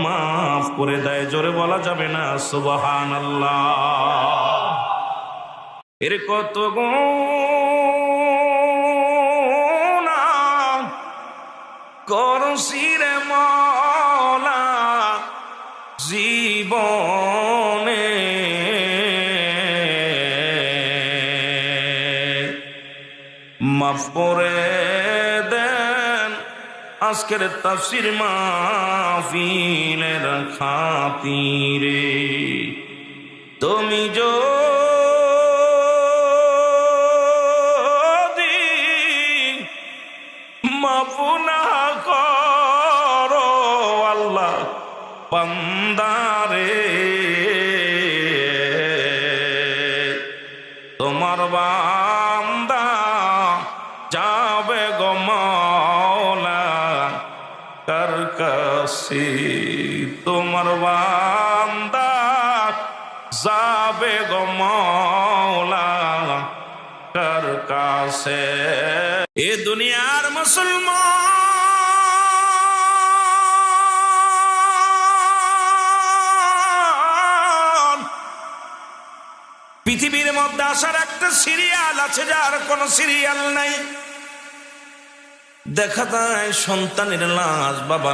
মাফ করে দেয়। জোরে বলা যাবে না সুবহানাল্লাহ। এর কত গুনাহ করছি রে মওলা জীবনে, মাফ করে দেন আজকের তাফসীর মাহফিলের খাতিরে। তুমি যদি মাফ না করো আল্লাহ বান্দারে, তোমার বান্দা যাবে গো মাওলা কার কাছে, তোমার বান্দা যাবে গো মাওলা কার কাছে। এ দুনিয়ার মুসলমান, পৃথিবীর মধ্যে আসার একটা সিরিয়াল আছে, যার কোনো সিরিয়াল নাই। দেখা যায় সন্তানের লাশ বাবার